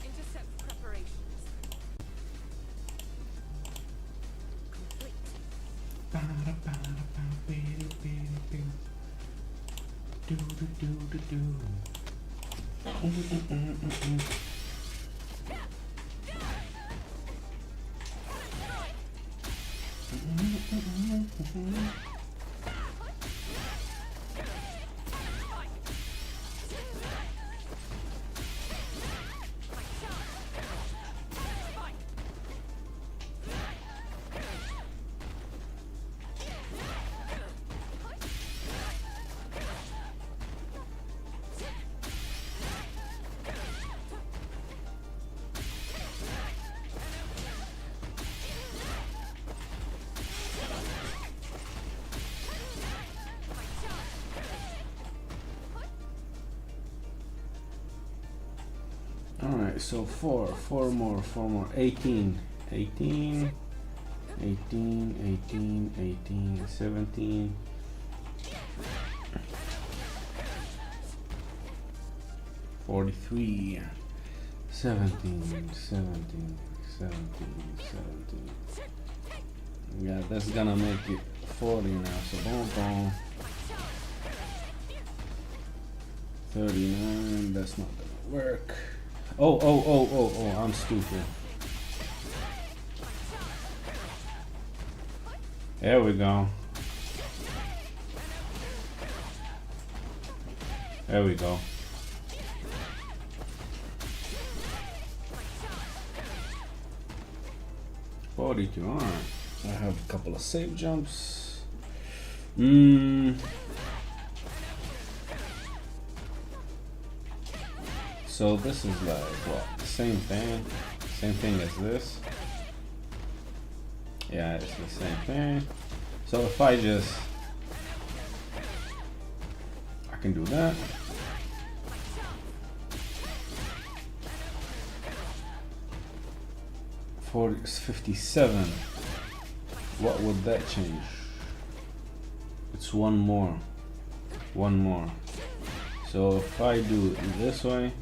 Intercept preparations. Alright, so four more, 18, 17, 43, 17. Yeah, that's gonna make it 40 now, so boom. 39, that's not gonna work. Oh, I'm stupid. There we go. There we go. $42, alright. I have a couple of save jumps. So this is like what? Same thing as this. Yeah, it's the same thing. So if I can do that. It's 57. What would that change? It's one more. So if I do it this way,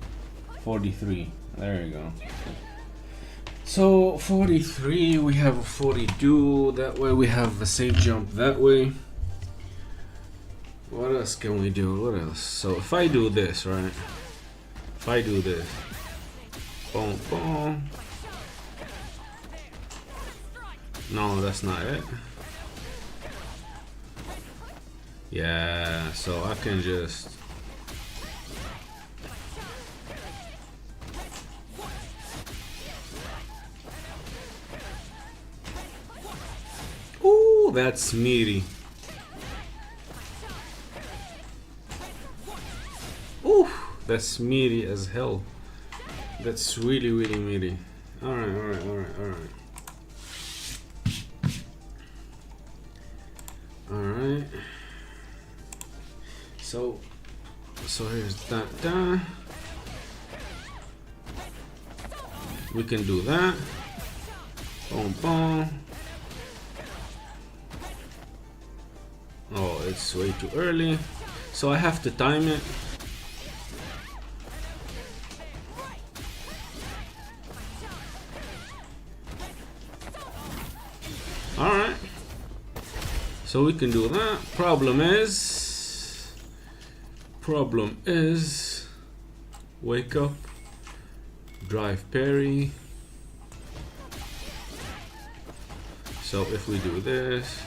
43. There you go. So 43, we have a 42 that way. We have a safe jump that way. What else can we do? What else? So if I do this, right? If I do this, boom. No, that's not it. Yeah, so I can just. Ooh, that's meaty. Ooh, that's meaty as hell. That's really meaty. Alright. So here's that. We can do that. Boom. Oh, it's way too early. So I have to time it. Alright. So we can do that. Problem is wake up, drive parry. So if we do this,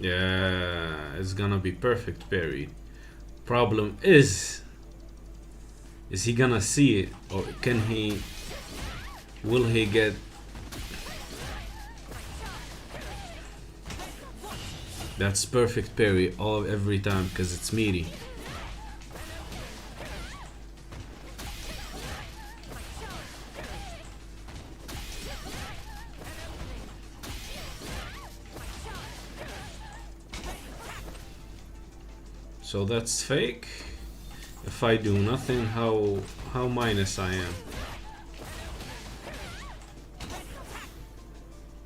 yeah, it's gonna be perfect parry. Problem is he gonna see it, or will he get? That's perfect parry every time because it's meaty. So that's fake. If I do nothing, how minus I am?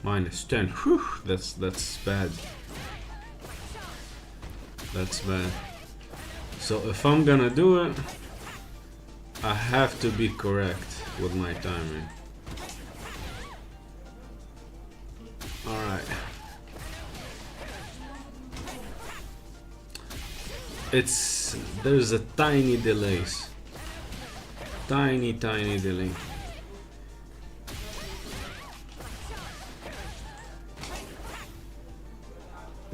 Minus 10. Whew, that's bad. That's bad. So if I'm gonna do it, I have to be correct with my timing. Alright. There's a tiny delays. Tiny delay.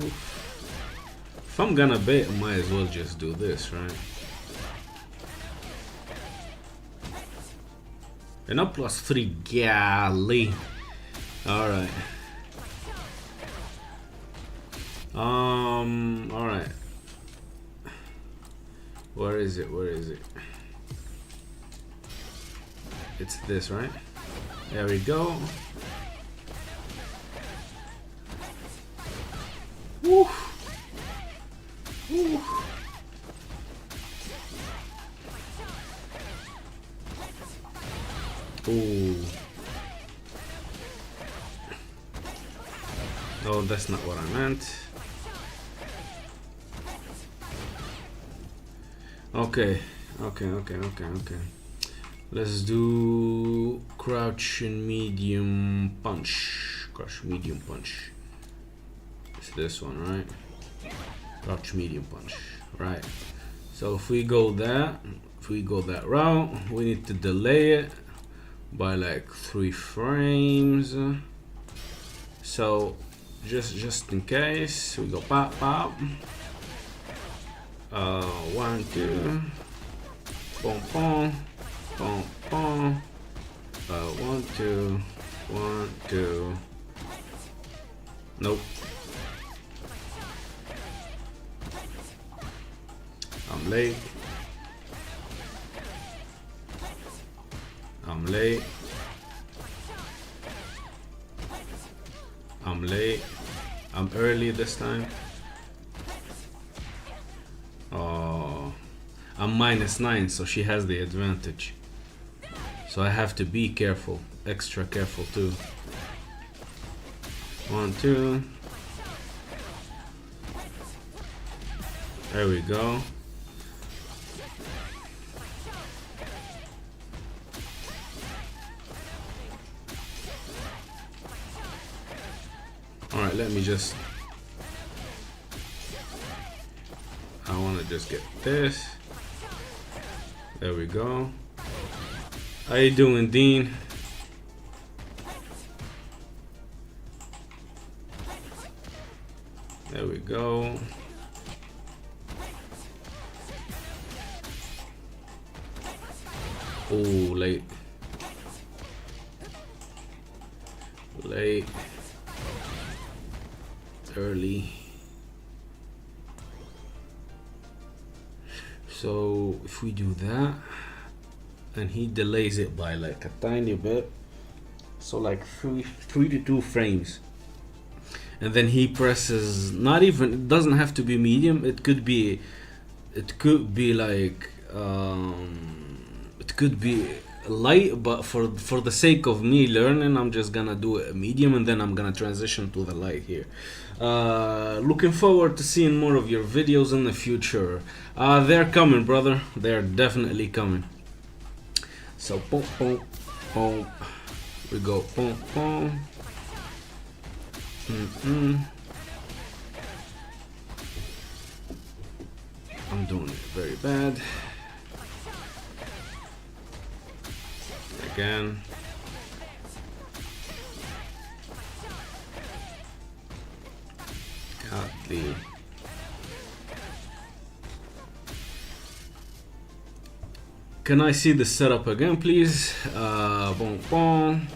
Oof. If I'm gonna bait, I might as well just do this, right? And up +3, golly. Alright. Alright. Where is it? It's this, right? There we go. Woo! Woo! Ooh. Oh, that's not what I meant. Okay. Let's do crouch and medium punch. Crouch medium punch. It's this one, right? Crouch medium punch. Right. So if we go that route, we need to delay it by like 3 frames. So just in case, we go pop. 1, 2, boom, boom, boom, boom. 1, 2, 1, 2. Nope. I'm late. I'm early this time. Oh, I'm -9, so she has the advantage. So I have to be careful, extra careful too. 1, 2. There we go. Alright, let me just... I want to just get this. There we go. How you doing, Dean? There we go. Oh, late. Early. So if we do that, and he delays it by like a tiny bit, so like 3 to 2 frames, and then he presses, not even, it doesn't have to be medium, it could be like it could be light, but for the sake of me learning, I'm just gonna do it medium, and then I'm gonna transition to the light here. Looking forward to seeing more of your videos in the future. They're coming, brother. They're definitely coming. So boom, boom, boom. We go boom, boom. I'm doing it very bad. Again. Godly. Can I see the setup again, please? Boom, boom.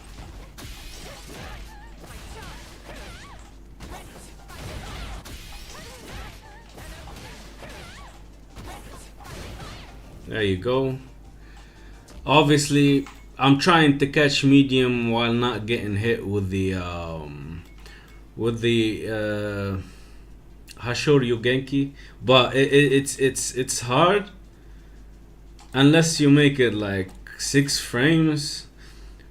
There you go. Obviously, I'm trying to catch medium while not getting hit with the Hashoryu Genki, but it's hard unless you make it like 6 frames.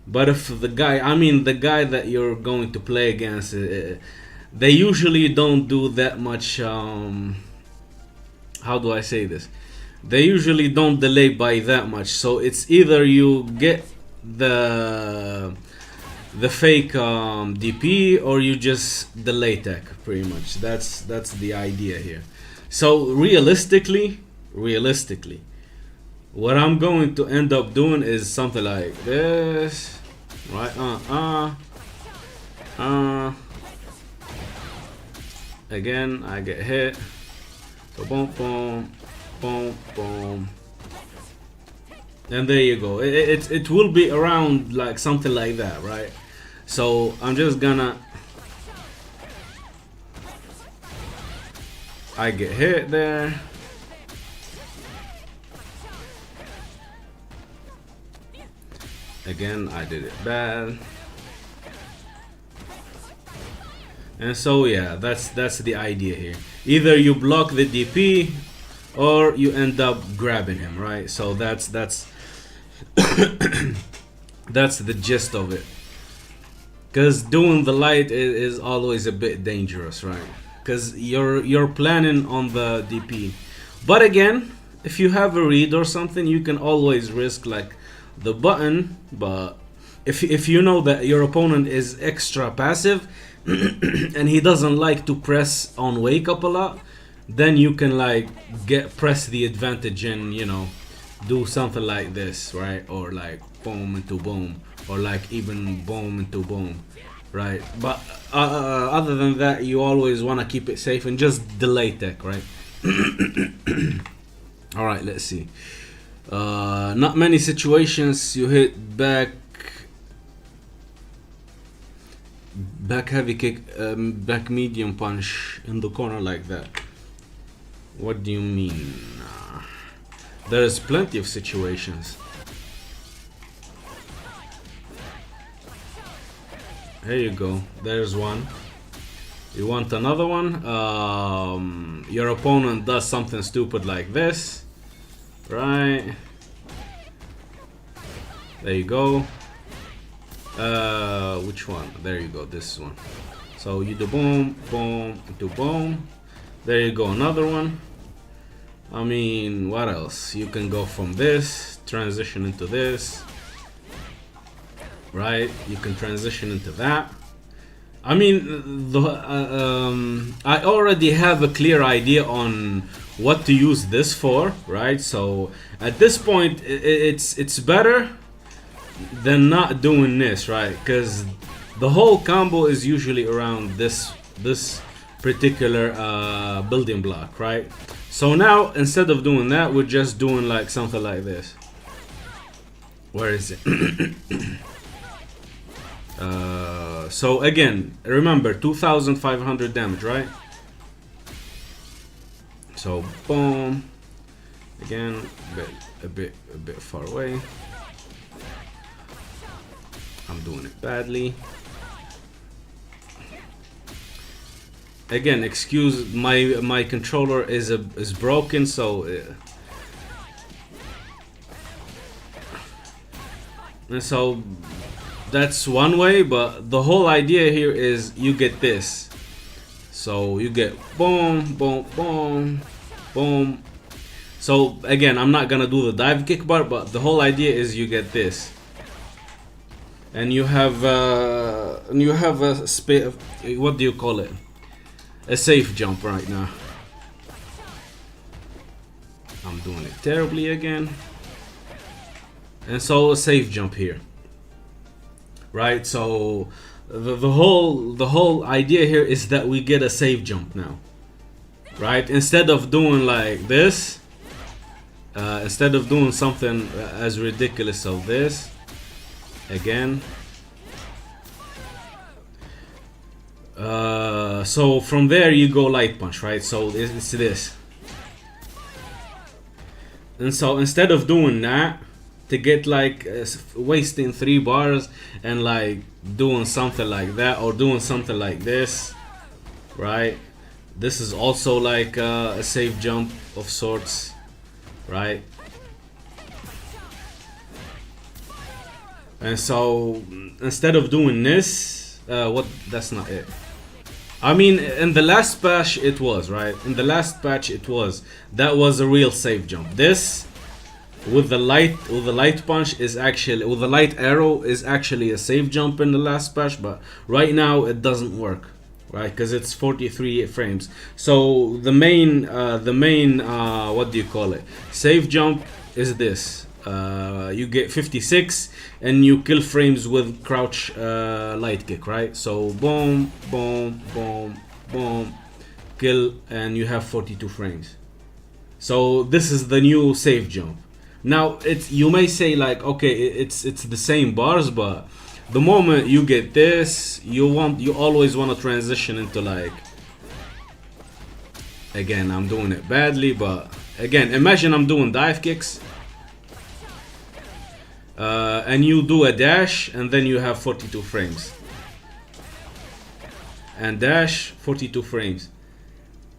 But if the guy, I mean the guy that you're going to play against, they usually don't do that much. How do I say this? They usually don't delay by that much. So it's either you get the fake DP or you just delay tech. Pretty much. That's the idea here. So realistically, what I'm going to end up doing is something like this, right? Again, I get hit. So boom, boom, boom, boom, and there you go. It will be around like something like that, right? So I'm just gonna. I get hit there. Again, I did it bad. And so yeah, that's the idea here. Either you block the DP or you end up grabbing him, right? So that's that's the gist of it. Cause doing the light is always a bit dangerous, right? Cause you're planning on the DP. But again, if you have a read or something, you can always risk like the button. But if you know that your opponent is extra passive and he doesn't like to press on wake up a lot, then you can like press the advantage and, you know, do something like this, right? Or like boom into boom, or like even boom into boom, right? But other than that, you always want to keep it safe and just delay tech, right? All right, let's see. Not many situations you hit back heavy kick, back medium punch in the corner like that. What do you mean? There's plenty of situations. Here you go. There's one. You want another one? Your opponent does something stupid like this. Right. There you go. Which one? There you go. This one. So you do boom, boom, do boom. There you go. Another one. I mean, what else? You can go from this, transition into this. Right? You can transition into that. I mean, I already have a clear idea on what to use this for, right? So at this point, it's better than not doing this, right? Because the whole combo is usually around this particular building block, right? So now instead of doing that, we're just doing like something like this. Where is it? So again, remember 2,500 damage, right? So boom. Again, a bit far away. I'm doing it badly. Again, excuse my controller is broken, so and so that's one way, but the whole idea here is you get this. So you get boom, boom, boom, boom. So again, I'm not gonna do the dive kick bar, but the whole idea is you get this. And you have a what do you call it? A safe jump right now. I'm doing it terribly again. And so a safe jump here. Right? So the whole idea here is that we get a safe jump now. Right? Instead of doing like this, instead of doing something as ridiculous as this, again. So from there you go light punch, right? So it's this. And so instead of doing that, to get like wasting 3 bars and like doing something like that or doing something like this, right? This is also like a safe jump of sorts, right? And so instead of doing this, that's not it. I mean, in the last patch it was, right? In the last patch it was. That was a real safe jump. This with the light punch is actually, with the light arrow is actually a safe jump in the last patch, but right now it doesn't work, right? Because it's 43 frames. So the main what do you call it? Safe jump is this. You get 56 and you kill frames with crouch light kick, right? So boom, boom, boom, boom, kill, and you have 42 frames. So this is the new safe jump. Now it's, you may say like, okay, it's the same bars, but the moment you get this, you always want to transition into like, again, I'm doing it badly, but again, imagine I'm doing dive kicks. And you do a dash and then you have 42 frames. And dash, 42 frames.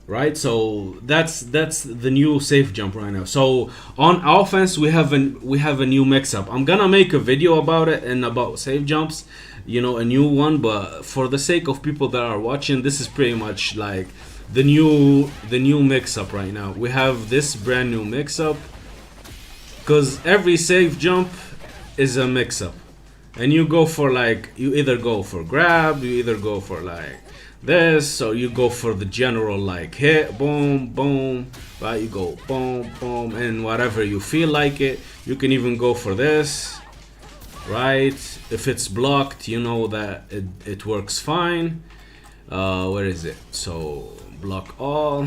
Right? So that's the new safe jump right now. So on offense we have a new mix up. I'm gonna make a video about it and about safe jumps, you know, a new one, but for the sake of people that are watching, this is pretty much like the new mix up right now. We have this brand new mix up because every safe jump is a mix up, and you go for like, you either go for grab, you either go for like this, so you go for the general like hit, boom, boom, right? You go boom, boom, and whatever you feel like it. You can even go for this, right? If it's blocked, you know that it works fine. Where is it? So block all.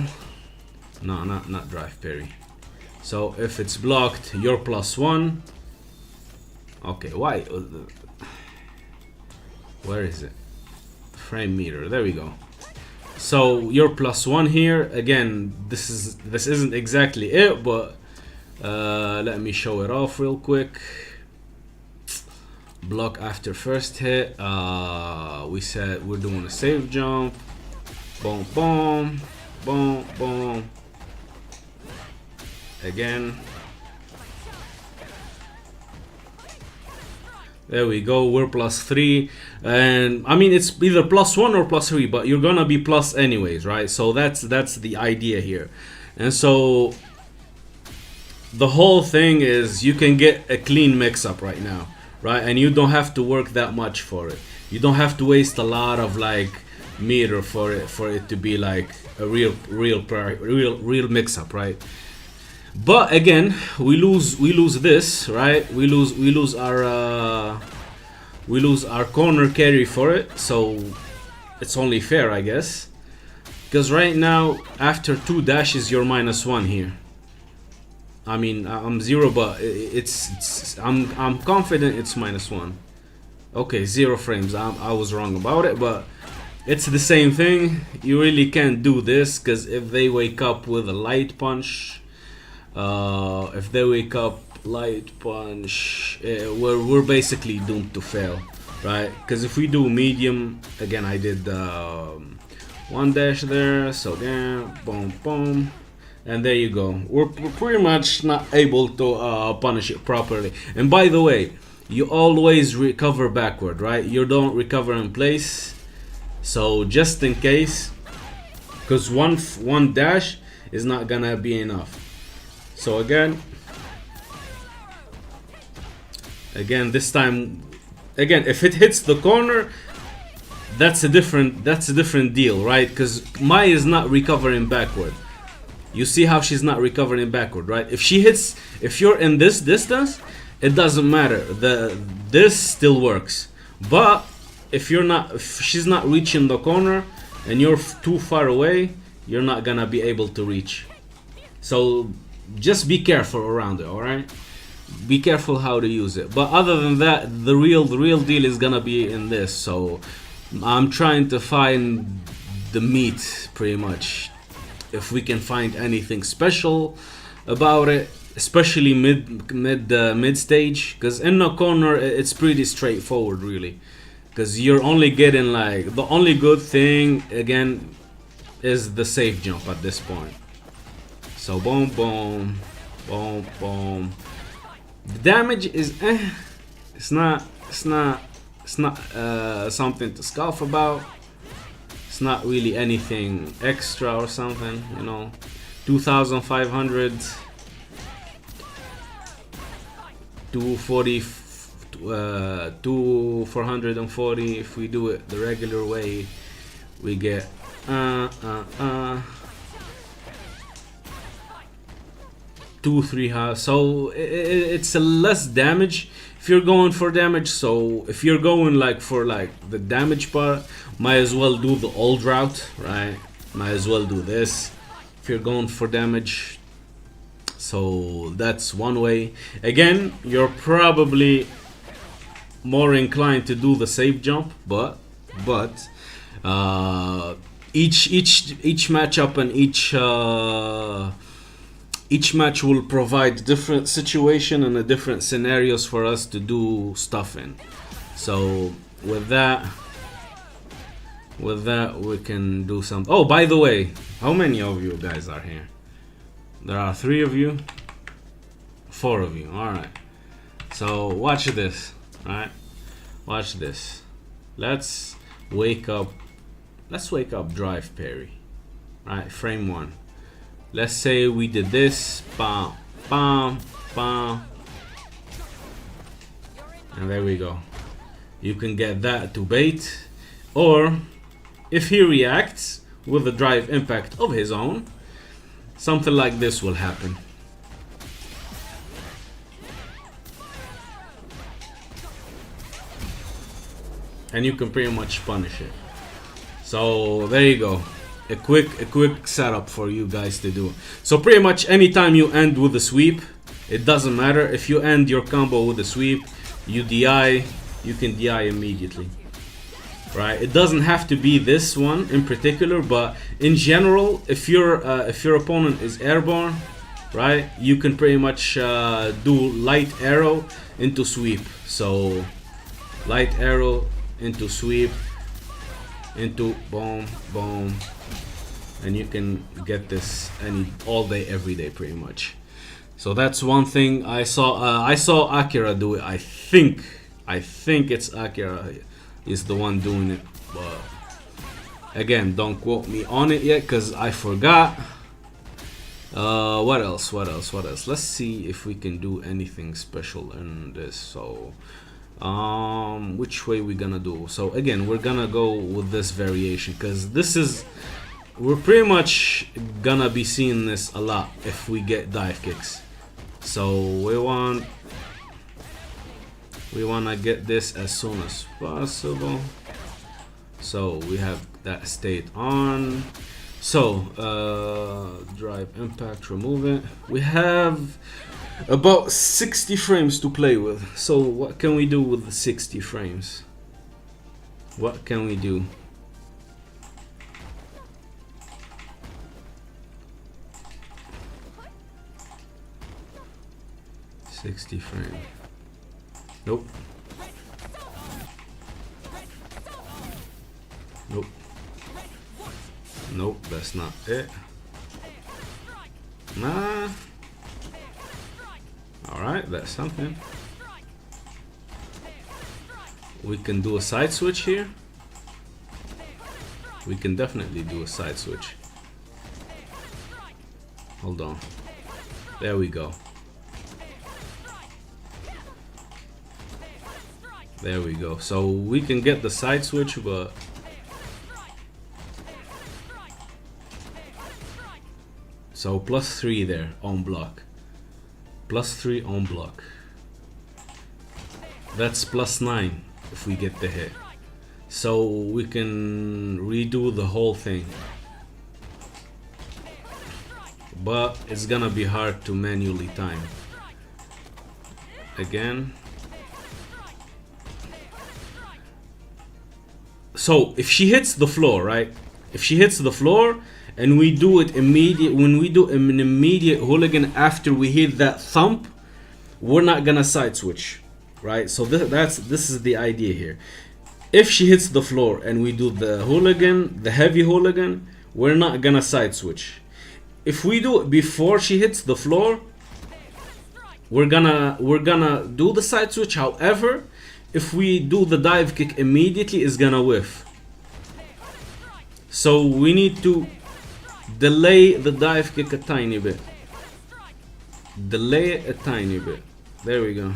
No, not drive parry. So if it's blocked, you're +1. Okay, why? Where is it? Frame meter. There we go. So you're +1 here. Again, this isn't exactly it, but let me show it off real quick. Block after first hit. We said we're doing a safe jump. Boom, boom, boom, boom. Again. There we go, we're +3, and I mean it's either +1 or +3, but you're gonna be plus anyways, right? So that's the idea here. And so the whole thing is you can get a clean mix-up right now, right? And you don't have to work that much for it. You don't have to waste a lot of like meter for it to be like a real mix-up, right? But again, we lose this, right? We lose our corner carry for it, so it's only fair, I guess. Because right now, after 2 dashes, you're -1 here. I mean, I'm 0, but I'm confident it's -1. Okay, 0 frames. I was wrong about it, but it's the same thing. You really can't do this because if they wake up with a light punch. We're basically doomed to fail, right? Because if we do medium, again, I did 1 dash there, so yeah, boom, boom, and there you go. We're pretty much not able to punish it properly. And by the way, you always recover backward, right? You don't recover in place, so just in case, because one dash is not gonna be enough. So again, this time, again, if it hits the corner, that's a different deal, right? Because Mai is not recovering backward. You see how she's not recovering backward, right? If you're in this distance, it doesn't matter. This still works. But if she's not reaching the corner and you're too far away, you're not gonna be able to reach. So just be careful around it, all right? Be careful how to use it. But other than that, the real deal is gonna be in this. So I'm trying to find the meat, pretty much. If we can find anything special about it, especially mid stage, because in the corner it's pretty straightforward, really. Because you're only getting like, the only good thing again is the safe jump at this point. So boom, boom, boom, boom. The damage is it's not It's not. It's not something to scoff about. It's not really anything extra or something, you know. 2,500, 240, 440. If we do it the regular way, we get 2-3. So it's a less damage if you're going for damage. So if you're going like for like the damage part, might as well do the old route, right? Might as well do this if you're going for damage. So that's one way. Again, you're probably more inclined to do the safe jump, but each matchup and each match will provide different situation and a different scenarios for us to do stuff in. So with that we can do some. Oh, by the way, how many of you guys are here? There are 3 of you, 4 of you. All right, so watch this. All right, watch this. Let's wake up drive parry. All right, frame 1. Let's say we did this, bam, bam, bam, and there we go. You can get that to bait, or if he reacts with the drive impact of his own, something like this will happen. And you can pretty much punish it. So there you go. A quick setup for you guys to do. So pretty much anytime you end with a sweep, it doesn't matter. If you end your combo with a sweep, you DI, you can DI immediately. Right? It doesn't have to be this one in particular, but in general, if your opponent is airborne, right, you can pretty much do light arrow into sweep. So light arrow into sweep into boom, boom, and you can get this all day, every day, pretty much. So that's one thing I saw. I saw Akira do it. I think it's Akira is the one doing it, but again, don't quote me on it yet because I forgot. What else? Let's see if we can do anything special in this. So which way we gonna do? So again, we're gonna go with this variation because we're pretty much gonna be seeing this a lot if we get dive kicks. So we wanna get this as soon as possible. So we have that state on. So drive impact, remove it. We have about 60 frames to play with. So what can we do with the 60 frames? What can we do? $60 frames. Nope. Nope. Nope, that's not it. Nah. Alright, that's something. We can do a side switch here. We can definitely do a side switch. Hold on. There we go. There we go. So we can get the side switch, but so +3 there on block. +3 on block. That's +9 if we get the hit. So we can redo the whole thing. But it's gonna be hard to manually time. Again. So if she hits the floor, right? If she hits the floor and we do it immediate, when we do an immediate hooligan after we hit that thump, we're not gonna side switch, right? So this is the idea here. If she hits the floor and we do the hooligan, the heavy hooligan, we're not gonna side switch. If we do it before she hits the floor, we're gonna do the side switch. However, if we do the dive kick immediately, it's gonna whiff. So we need to delay the dive kick a tiny bit. Delay it a tiny bit. There we go.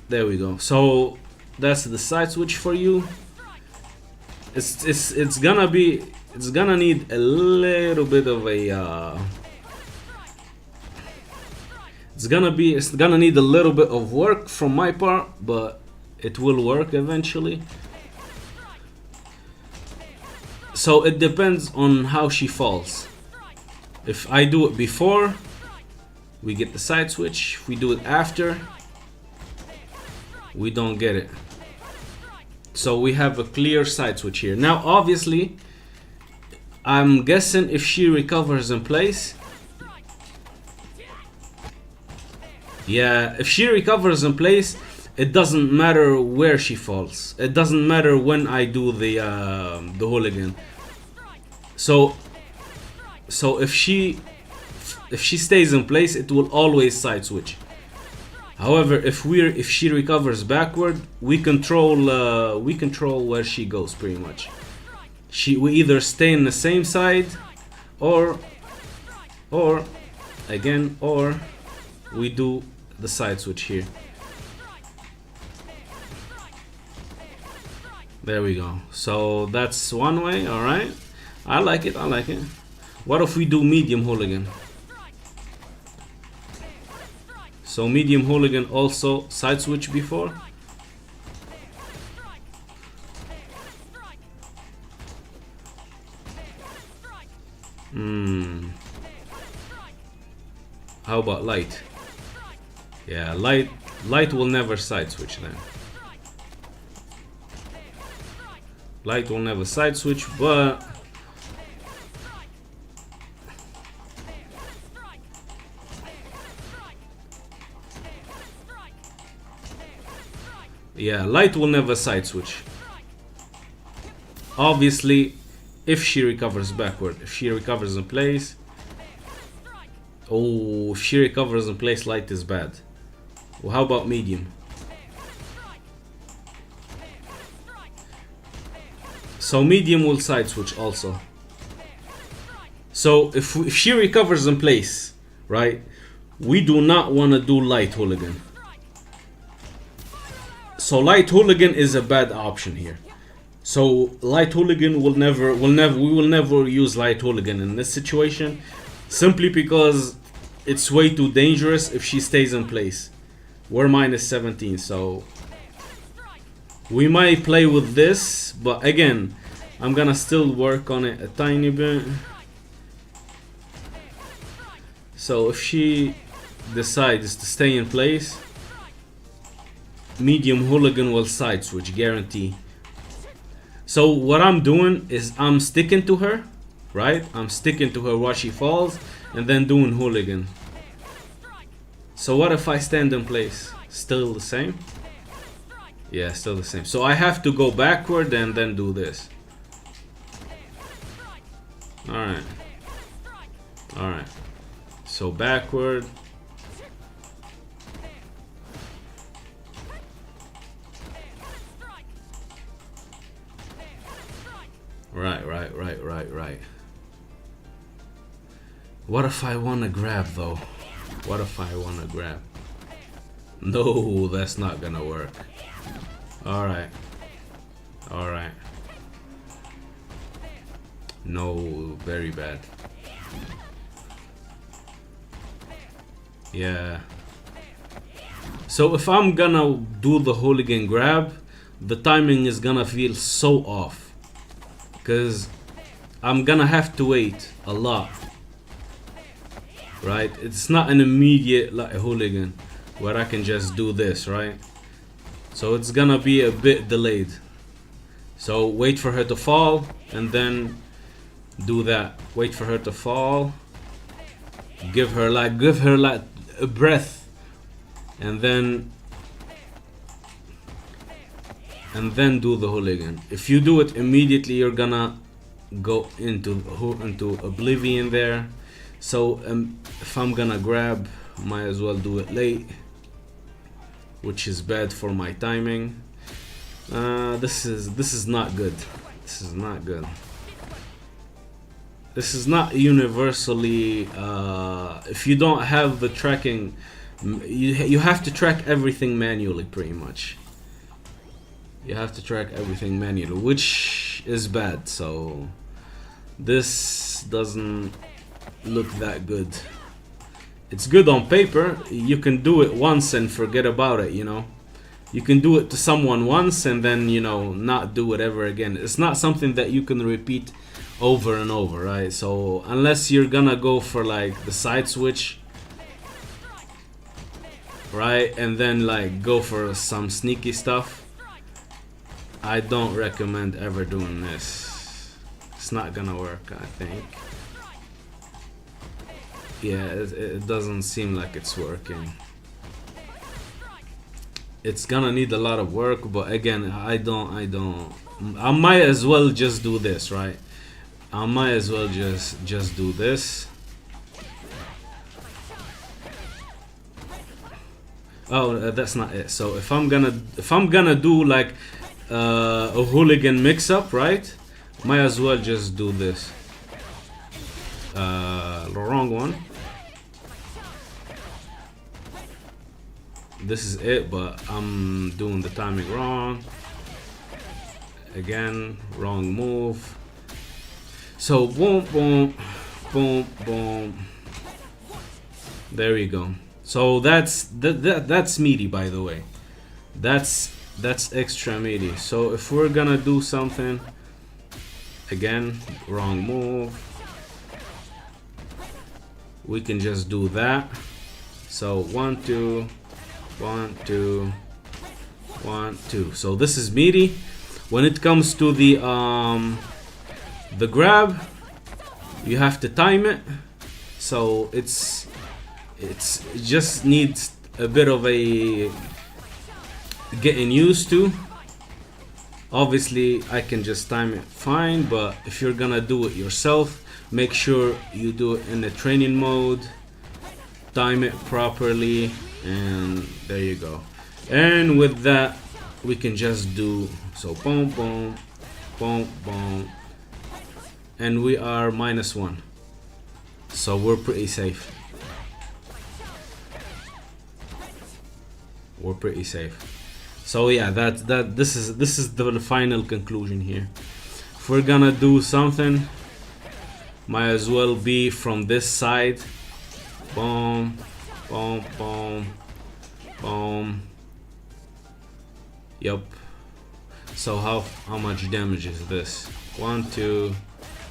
There we go. So that's the side switch for you. It's gonna need a little bit of a it's gonna need a little bit of work from my part, but it will work eventually. So it depends on how she falls. If I do it before, we get the side switch. If we do it after, we don't get it. So we have a clear side switch here. Now obviously, I'm guessing if she recovers in place, yeah, if she recovers in place, it doesn't matter where she falls. It doesn't matter when I do the hooligan. So if she stays in place, it will always side switch. However, if she recovers backward, we control where she goes pretty much. We either stay in the same side, or we do the side switch here. There we go. So that's one way. All right, I like it. What if we do medium hooligan? So medium hooligan also side switch before. How about light? Yeah, light will never side switch then. Light will never side switch, but yeah, light will never side switch. Obviously, if she recovers backward, if she recovers in place. Oh, if she recovers in place, light is bad. Well, how about medium? So medium will side switch also. So if she recovers in place, right, we do not want to do light hooligan. So light hooligan is a bad option here. So light hooligan we will never use light hooligan in this situation, simply because it's way too dangerous if she stays in place. We're minus 17, so we might play with this, but again, I'm gonna still work on it a tiny bit. So if she decides to stay in place, medium hooligan will side switch, guarantee. So what I'm doing is I'm sticking to her, right? I'm sticking to her while she falls, and then doing hooligan. So what if I stand in place? Still the same? Yeah, still the same. So I have to go backward and then do this. Alright. Alright. So backward. Right. What if I want to grab though? What if I want to grab? No, that's not gonna work. Alright. No, very bad. Yeah. So if I'm gonna do the hooligan grab, the timing is gonna feel so off, because I'm gonna have to wait a lot, right? It's not an immediate like hooligan where I can just do this, right? So it's gonna be a bit delayed. So wait for her to fall and then do that. Wait for her to fall, give her like a breath, and then do the hooligan. If you do it immediately, you're gonna go into oblivion there. So if I'm gonna grab, might as well do it late. which is bad for my timing. This is not good. This is not good. This is not universally. If you don't have the tracking, you have to track everything manually, pretty much. You have to track everything manually, which is bad. So this doesn't look that good. It's good on paper. You can do it once and forget about it, you know. You can do it to someone once and then, you know, not do it ever again. It's not something that you can repeat over and over, right? So unless you're gonna go for like the side switch, right, and then like go for some sneaky stuff, I don't recommend ever doing this. It's not gonna work, I think. Yeah, it doesn't seem like it's working. It's gonna need a lot of work, but again, I might as well just do this, right? I might as well just do this. Oh, that's not it. So if I'm gonna do like a hooligan mix-up, right? Might as well just do this. The wrong one. This is it, but I'm doing the timing wrong. Again, wrong move. So boom, boom, boom, boom. There we go. So that's meaty, by the way. That's extra meaty. So if we're gonna do something, again, wrong move, we can just do that. So 1, 2, 1, 2, 1, 2. So this is meaty. When it comes to the grab, you have to time it. So it just needs a bit of a getting used to. Obviously I can just time it fine, but if you're gonna do it yourself, make sure you do it in the training mode, time it properly, and there you go. And with that, we can just do so boom, boom, boom, boom, and we are -1, so we're pretty safe. We're pretty safe. So yeah, this is the final conclusion here. If we're gonna do something, might as well be from this side. Boom, boom, boom, boom. Yep. So how much damage is this? 1, 2,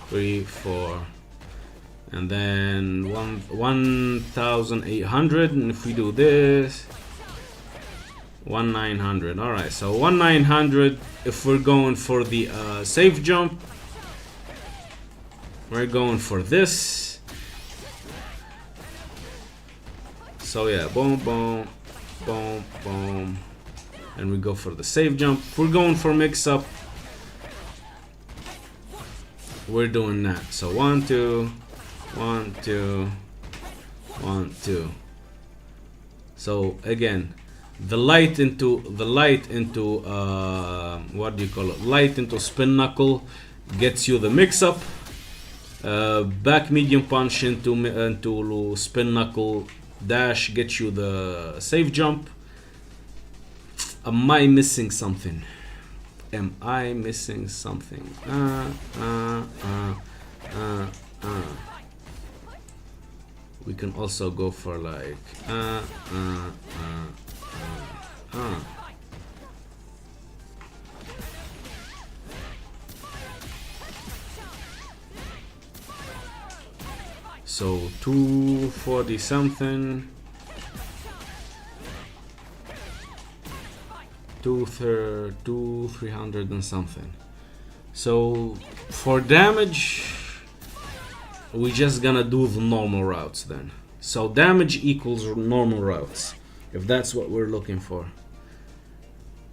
3, 4, and then 1,800. And if we do this, 1,900. All right, so 1,900. If we're going for the safe jump, we're going for this. So yeah, boom, boom, boom, boom, and we go for the safe jump. If we're going for mix up, we're doing that. So 1, 2, 1, 2, 1, 2. So again, the light into what do you call it? Light into spin knuckle gets you the mix up. Back medium punch into spin knuckle dash gets you the safe jump. Am I missing something? Am I missing something? We can also go for like So 240 something, 300 and something. So for damage, we're just gonna do the normal routes then. So damage equals normal routes, if that's what we're looking for.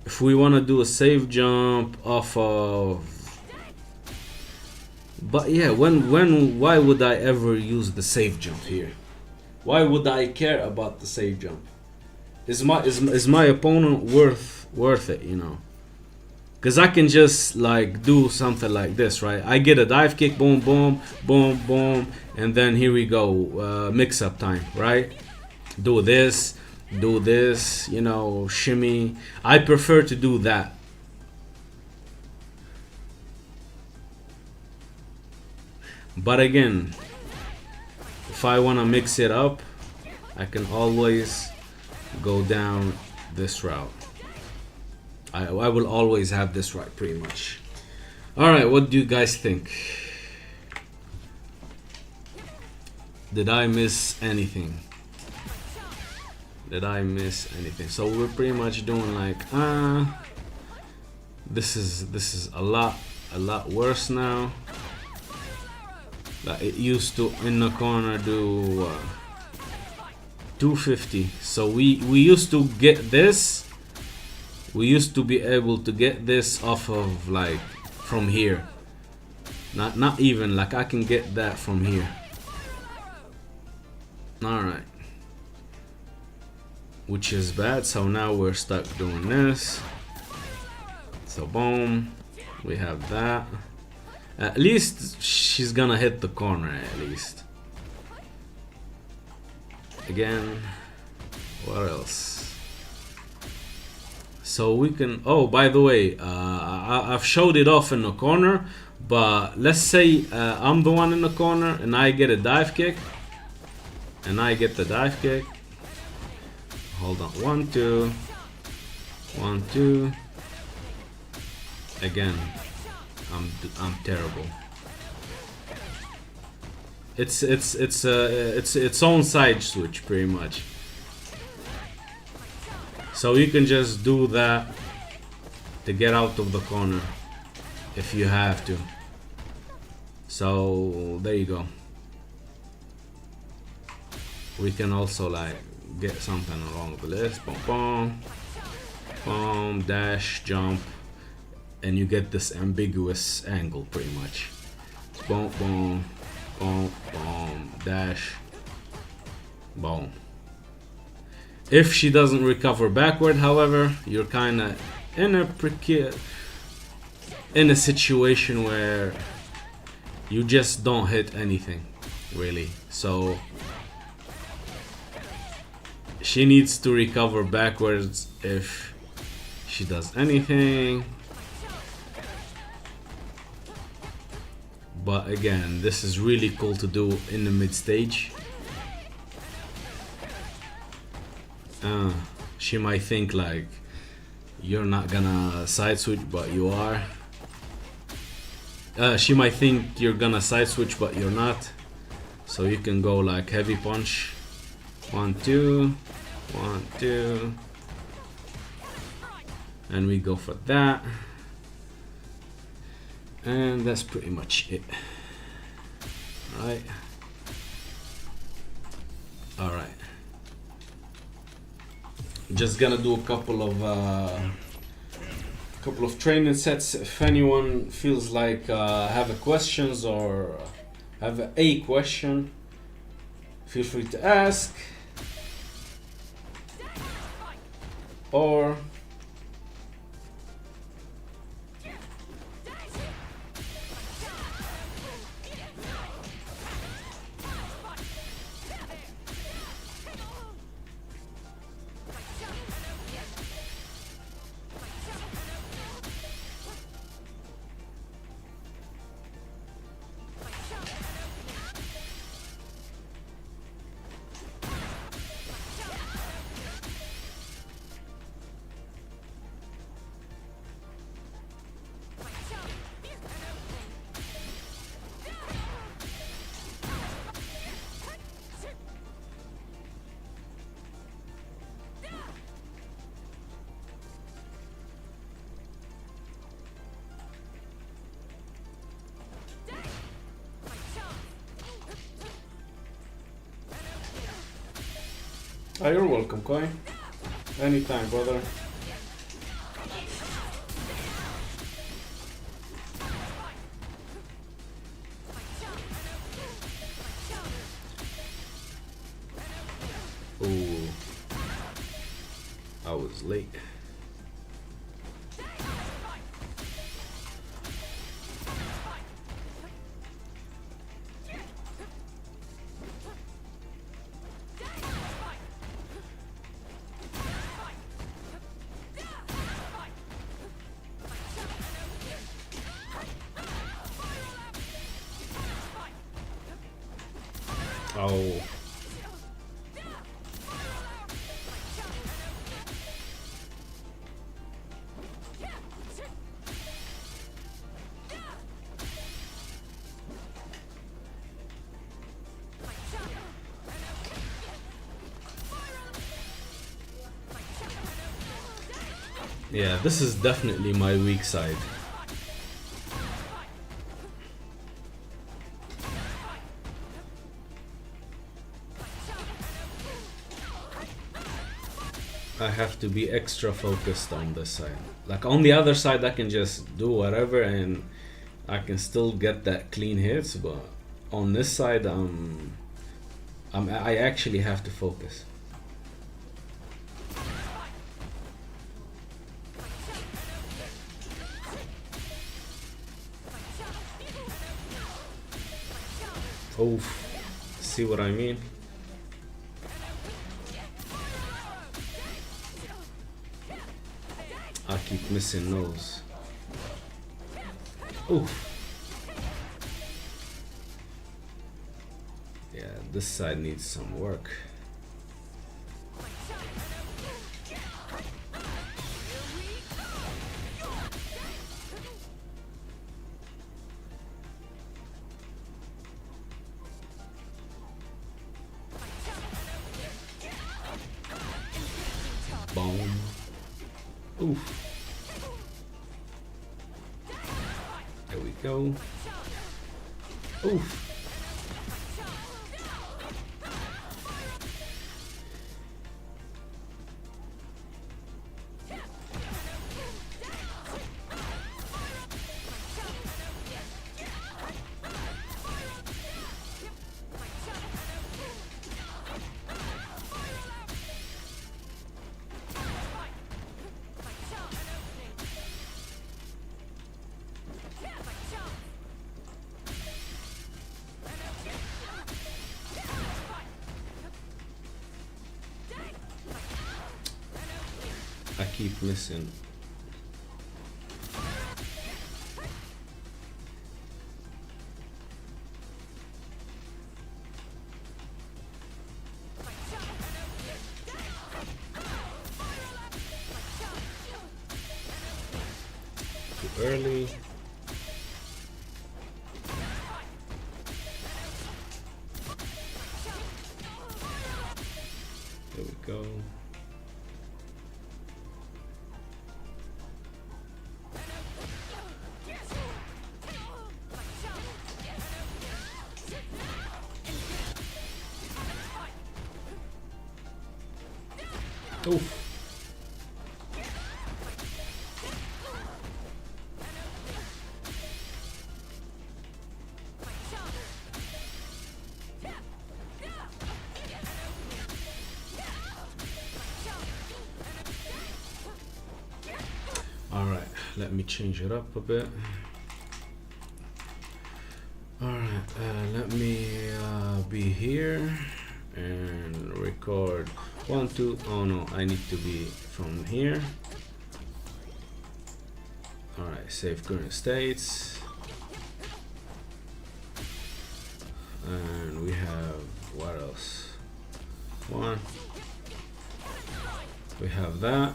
If we want to do a safe jump off of, but yeah, why would I ever use the safe jump here? Why would I care about the safe jump? is my opponent worth it, you know? Because I can just like do something like this, right? I get a dive kick, boom, boom, boom, boom, and then here we go, mix up time, right? Do this, you know, shimmy. I prefer to do that. But again, if I want to mix it up, I can always go down this route. I will always have this right, pretty much. Alright, what do you guys think? Did I miss anything? Did I miss anything? So we're pretty much doing like, this is a lot worse now. Like it used to in the corner do 250. So we used to get this. We used to be able to get this off of like from here. Not even like I can get that from here. Alright. Which is bad, so now we're stuck doing this. So boom. We have that. At least she's gonna hit the corner at least. Again. What else? So we can, oh, by the way, I've showed it off in the corner, but let's say I'm the one in the corner and I get a dive kick. And I get the dive kick. Hold on, 1, 2, 1, 2. Again, I'm terrible. It's its own side switch pretty much. So you can just do that to get out of the corner if you have to. So there you go. We can also like get something along with this. Boom, boom, boom, dash, jump, and you get this ambiguous angle pretty much. Boom, boom, boom, boom, dash, boom. If she doesn't recover backward, however, you're kind of in a situation where you just don't hit anything, really. So she needs to recover backwards if she does anything. But again, this is really cool to do in the mid stage. She might think like you're not gonna side switch, but you are. She might think you're gonna side switch, but you're not. So you can go like heavy punch. 1, 2, 1, 2, and we go for that. And that's pretty much it. Right. All right. Just gonna do a couple of training sets. If anyone feels like have a questions or have a question, feel free to ask. Or oh, you're welcome, Koi. Anytime, brother. Ooh. I was late. Oh. Yeah, this is definitely my weak side. I have to be extra focused on this side. Like on the other side I can just do whatever and I can still get that clean hits, but on this side I actually have to focus. Oof. See what I mean? I keep missing those. Oof. Yeah, this side needs some work. Boom. Oof. There we go. Oof. I keep missing. Too early. There we go. Oof. All right, let me change it up a bit. All right, let me be here and record 1, 2. Oh no, I need to be from here. All right, save current states. And we have, what else? One. We have that.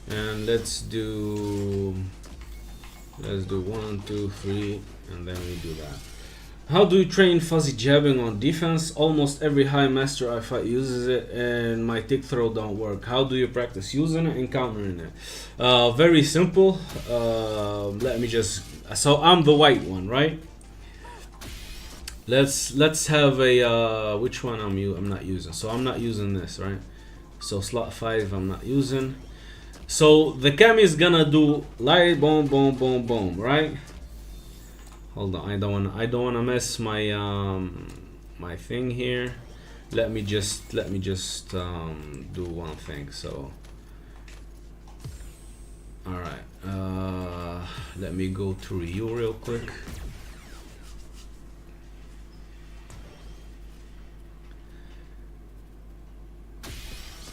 And let's do 1, 2, 3, and then we do that. How do you train fuzzy jabbing on defense? Almost every high master I fight uses it and my tick throw don't work. How do you practice using it and countering it? Very simple. Let me just, so I'm the white one, right? Let's have a which one I'm not using. So I'm not using this, right? So slot 5 I'm not using. So the Kami is gonna do light boom boom boom boom, right? Hold on, I don't wanna mess my my thing here. Let me just do one thing. So Alright, let me go to Ryu real quick.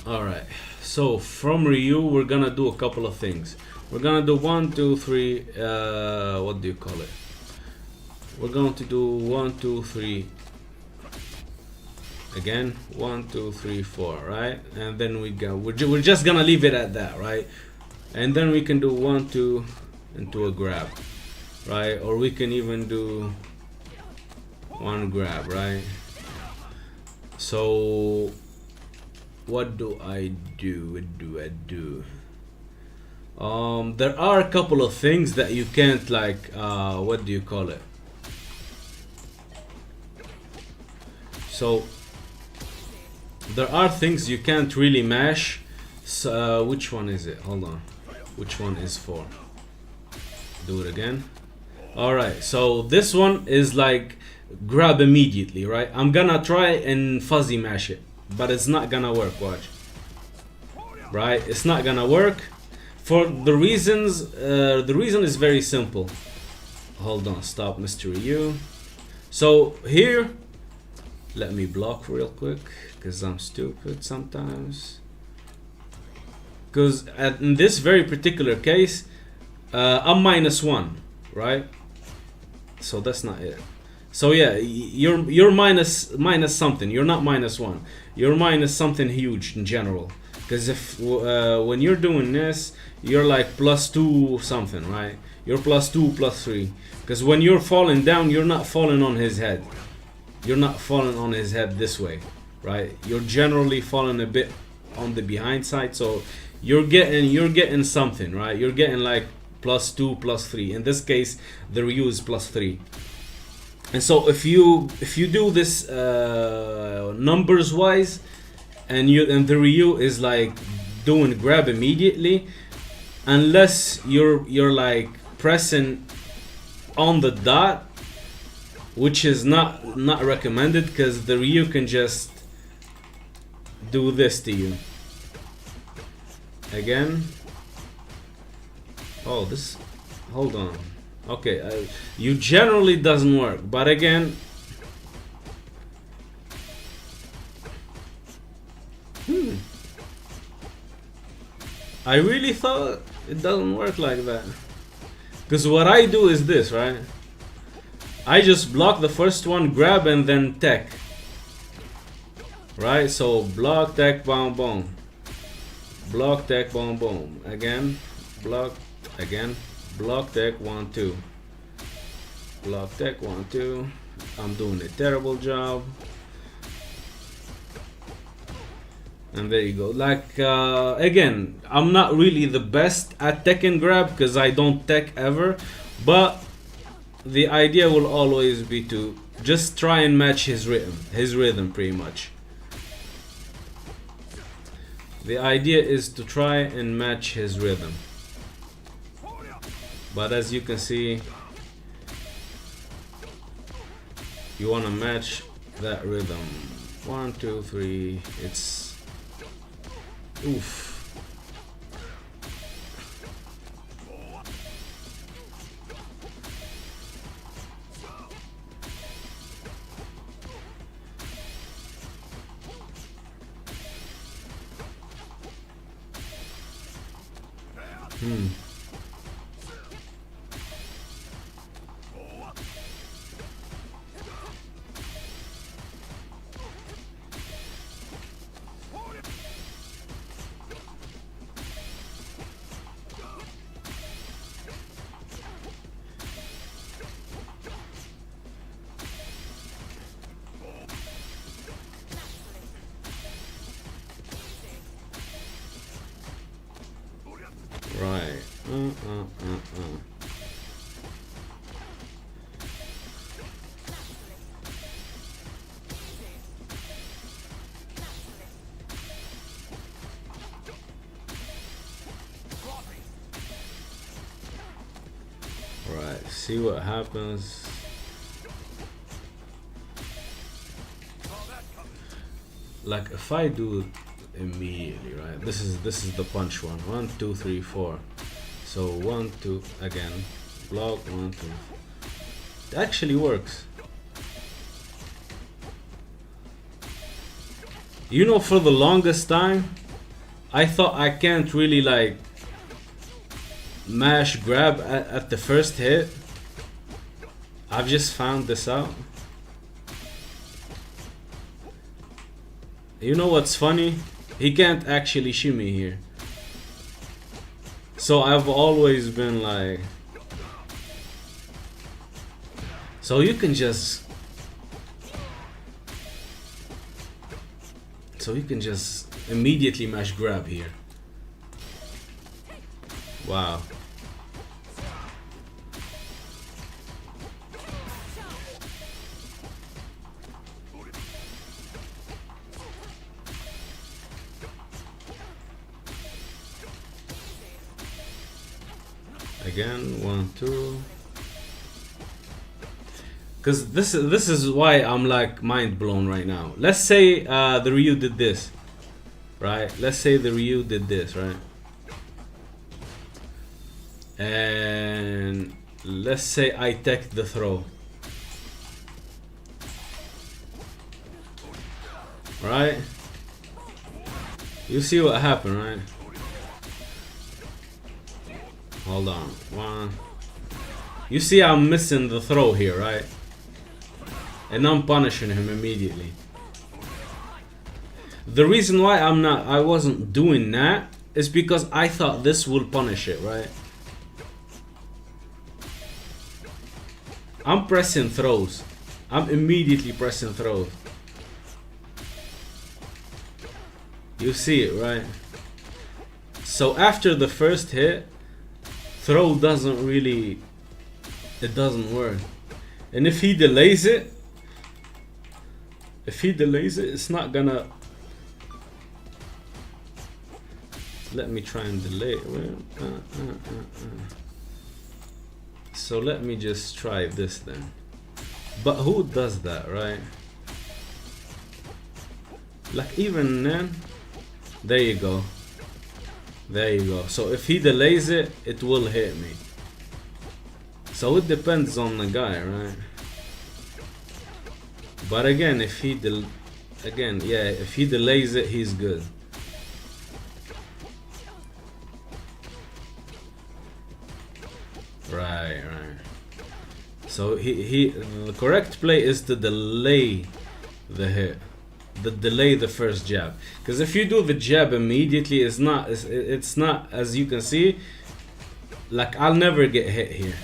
Alright, so from Ryu we're gonna do a couple of things. We're gonna do 1, 2, 3, what do you call it? We're going to do 1, 2, 3. Again, 1, 2, 3, 4, right? And then we're just gonna leave it at that, right? And then we can do 1, 2 into a grab, right? Or we can even do 1 grab, right? So what do I do? What do I do? There are a couple of things that you can't, like, what do you call it? So there are things you can't really mash. So, which one is it? Hold on. Which one is 4? Do it again. Alright, so this one is like grab immediately, right? I'm gonna try and fuzzy mash it, but it's not gonna work, watch. Right? It's not gonna work. For the reasons, the reason is very simple. Hold on, stop, Mr. Ryu. So here, let me block real quick, because I'm stupid sometimes. Because in this very particular case, I'm -1, right? So that's not it. So yeah, you're minus something. You're not -1. You're minus something huge in general. Because if when you're doing this, you're like +2 something, right? You're +2, +3. Because when you're falling down, you're not falling on his head. You're not falling on his head this way, right? You're generally falling a bit on the behind side, so you're getting something, right? You're getting like +2, +3. In this case, the Ryu is +3. And so if you do this numbers wise, and the Ryu is like doing grab immediately, unless you're like pressing on the dot, which is not recommended, because the Ryu can just do this to you. Again. Oh, this. Hold on. Okay, you generally doesn't work, but again. I really thought it doesn't work like that. Because what I do is this, right? I just block the first one, grab, and then tech. Right? So block, tech, boom, boom. Block, tech, boom, boom. Again, block, again, block, tech, 1, 2. Block, tech, 1, 2. I'm doing a terrible job. And there you go. Like, again, I'm not really the best at tech and grab because I don't tech ever. But the idea will always be to just try and match his rhythm pretty much. The idea is to try and match his rhythm. But as you can see, you want to match that rhythm. 1, 2, 3. It's oof. Right. Right. See what happens. Like if I do immediately, right? This is the punch one. 1, 2, 3, 4. So 1 2 again, block 1 2. It actually works. You know, for the longest time I thought I can't really like mash grab at the first hit. I've just found this out. You know what's funny? He can't actually shimmy here. So I've always been like... So you can just... So you can just immediately mash grab here. Wow. Again, 1 2. Because this is why I'm like mind blown right now. Let's say the Ryu did this, right? Let's say the Ryu did this, right? And let's say I tech the throw, right? You see what happened, right? Hold on, 1. You see I'm missing the throw here, right? And I'm punishing him immediately. The reason why I wasn't doing that is because I thought this will punish it, right? I'm pressing throws. I'm immediately pressing throws. You see it, right? So after the first hit, throw doesn't really... It doesn't work. And if he delays it... it's not gonna... Let me try and delay it. So let me just try this then. But who does that, right? Like even then... There you go. There you go. So if he delays it, it will hit me. So it depends on the guy, right? But again, if he if he delays it, he's good. Right. So the correct play is to delay the hit. Delay the first jab, because if you do the jab immediately, it's not, as you can see, like I'll never get hit here.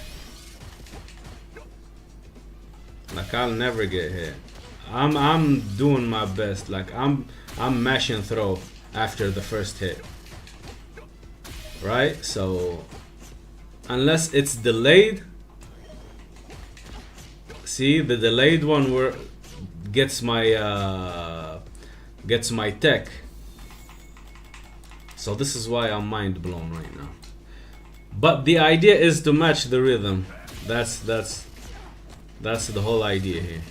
Like I'll never get hit. I'm doing my best. Like I'm mashing throw after the first hit, right? So unless it's delayed, see the delayed one where gets my tech. So this is why I'm mind blown right now. But the idea is to match the rhythm. That's the whole idea here.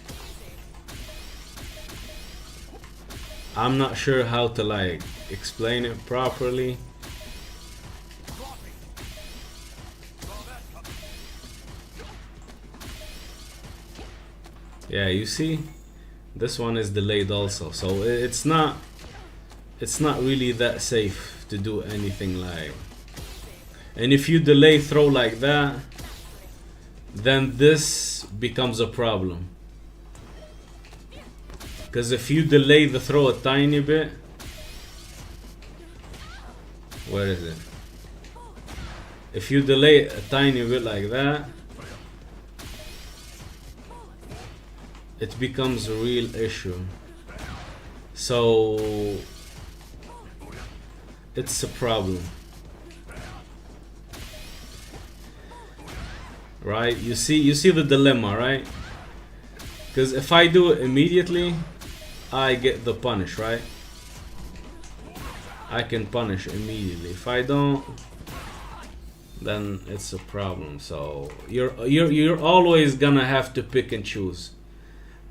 I'm not sure how to like explain it properly. Yeah, you see? This one is delayed also, so it's not really that safe to do anything like. And if you delay throw like that, then this becomes a problem. Because if you delay the throw a tiny bit, where is it? If you delay a tiny bit like that, it becomes a real issue. So it's a problem, right? You see the dilemma, right? Because if I do it immediately, I get the punish, right? I can punish immediately. If I don't, then it's a problem. So you're always gonna have to pick and choose.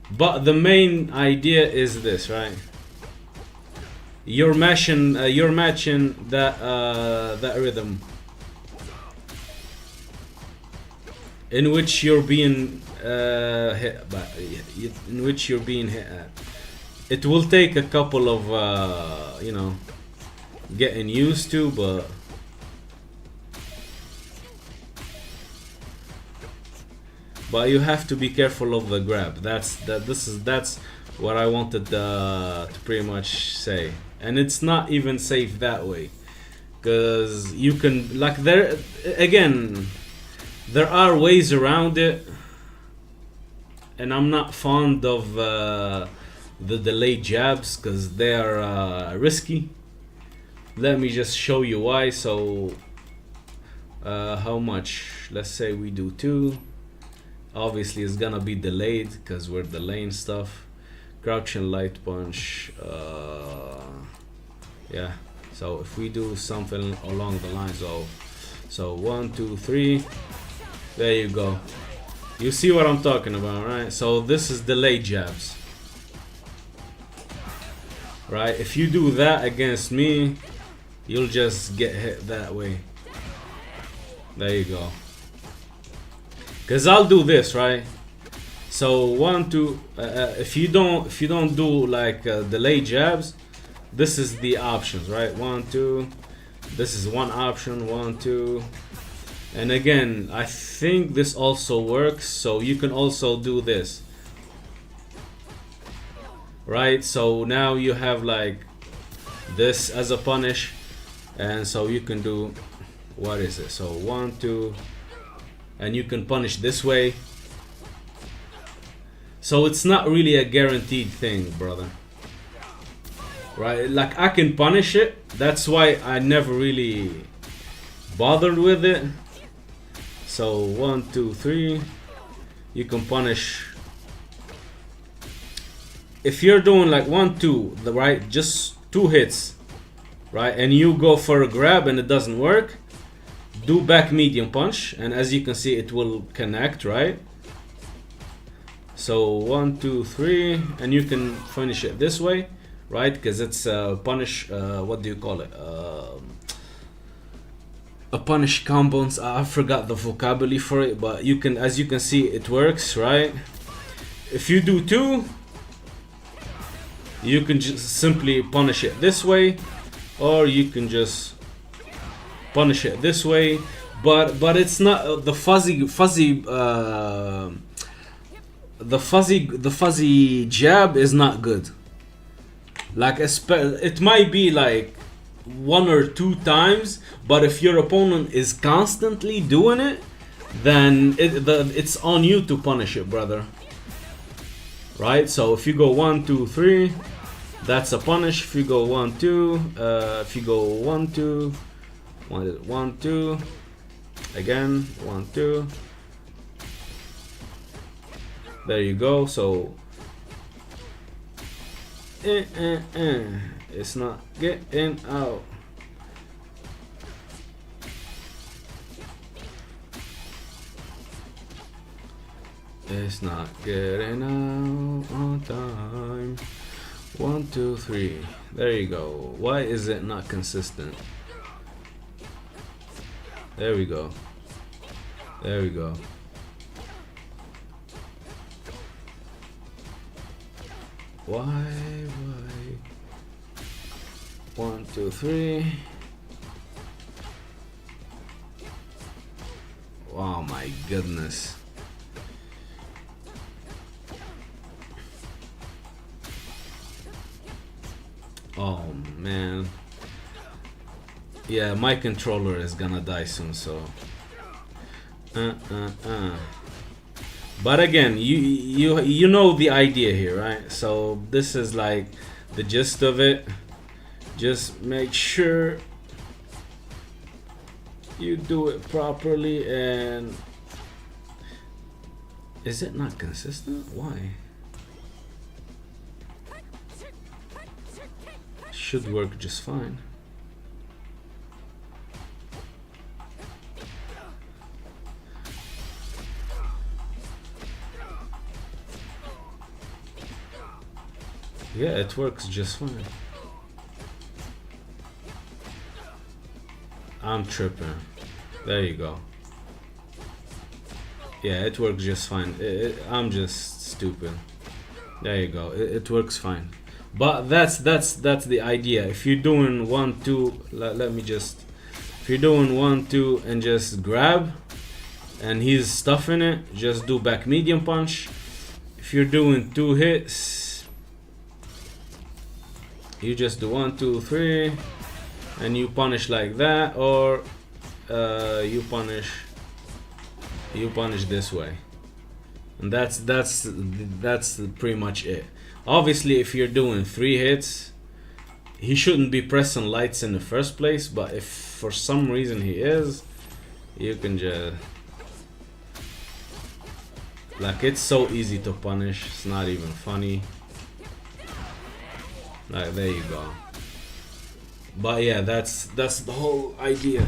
But the main idea is this, right? You're matching that rhythm. in which you're being hit by, in which you're being hit at. It will take a couple of you know, getting used to, but you have to be careful of the grab. That's what I wanted to pretty much say. And it's not even safe that way, because you can, like, there again, there are ways around it, and I'm not fond of the delayed jabs because they are risky. Let me just show you why. So how much? Let's say we do 2. Obviously it's gonna be delayed because we're delaying stuff. Crouch and light punch. Yeah, so if we do something along the lines of, so 1, 2, 3, there you go. You see what I'm talking about, right? So this is delayed jabs, right? If you do that against me, you'll just get hit that way. There you go. Cause I'll do this, right? So 1, 2. If you don't do like delay jabs, this is the options, right? 1, 2. This is one option. 1, 2. And again, I think this also works. So you can also do this, right? So now you have like this as a punish, and so you can do, what is it? So 1, 2. And you can punish this way. So it's not really a guaranteed thing, brother. Right? Like, I can punish it. That's why I never really bothered with it. So 1, 2, 3. You can punish. If you're doing like 1, 2, right? Just 2 hits, right? And you go for a grab and it doesn't work, do back medium punch, and as you can see, it will connect, right? So 1, 2, 3, and you can finish it this way, right? Because it's punish. What do you call it? A punish combos. I forgot the vocabulary for it, but you can, as you can see, it works, right? If you do 2, you can just simply punish it this way, or you can just punish it this way, but it's not the fuzzy jab is not good. Like, it might be like 1 or 2 times, but if your opponent is constantly doing it, then it's on you to punish it, brother. Right? So if you go 1, 2, 3, that's a punish. If you go 1, 2, if you go 1, 2. 1, 2, again 1, 2. There you go. So it's not getting out. It's not getting out on time. 1, 2, 3. There you go. Why is it not consistent? There we go. There we go. Why? 1, 2, 3. Oh my goodness. Oh man. Yeah, my controller is gonna die soon, so but again, you know the idea here, right? So this is like the gist of it. Just make sure you do it properly. And is it not consistent? Why? Should work just fine. Yeah, it works just fine. I'm tripping. There you go. Yeah, it works just fine. I'm just stupid. There you go. It works fine. But that's the idea. If you're doing 1, 2, let me just. If you're doing 1, 2, and just grab, and he's stuffing it, just do back medium punch. If you're doing 2 hits, you just do 1, 2, 3, and you punish like that, or you punish this way, and that's pretty much it. Obviously, if you're doing 3 hits, he shouldn't be pressing lights in the first place, but if for some reason he is, you can just, like, it's so easy to punish, it's not even funny. Like, there you go. But yeah, that's the whole idea.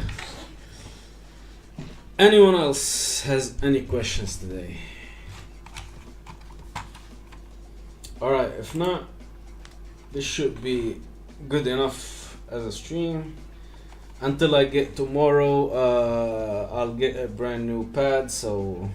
Anyone else has any questions today? Alright, if not, this should be good enough as a stream. Until I get tomorrow, I'll get a brand new pad, so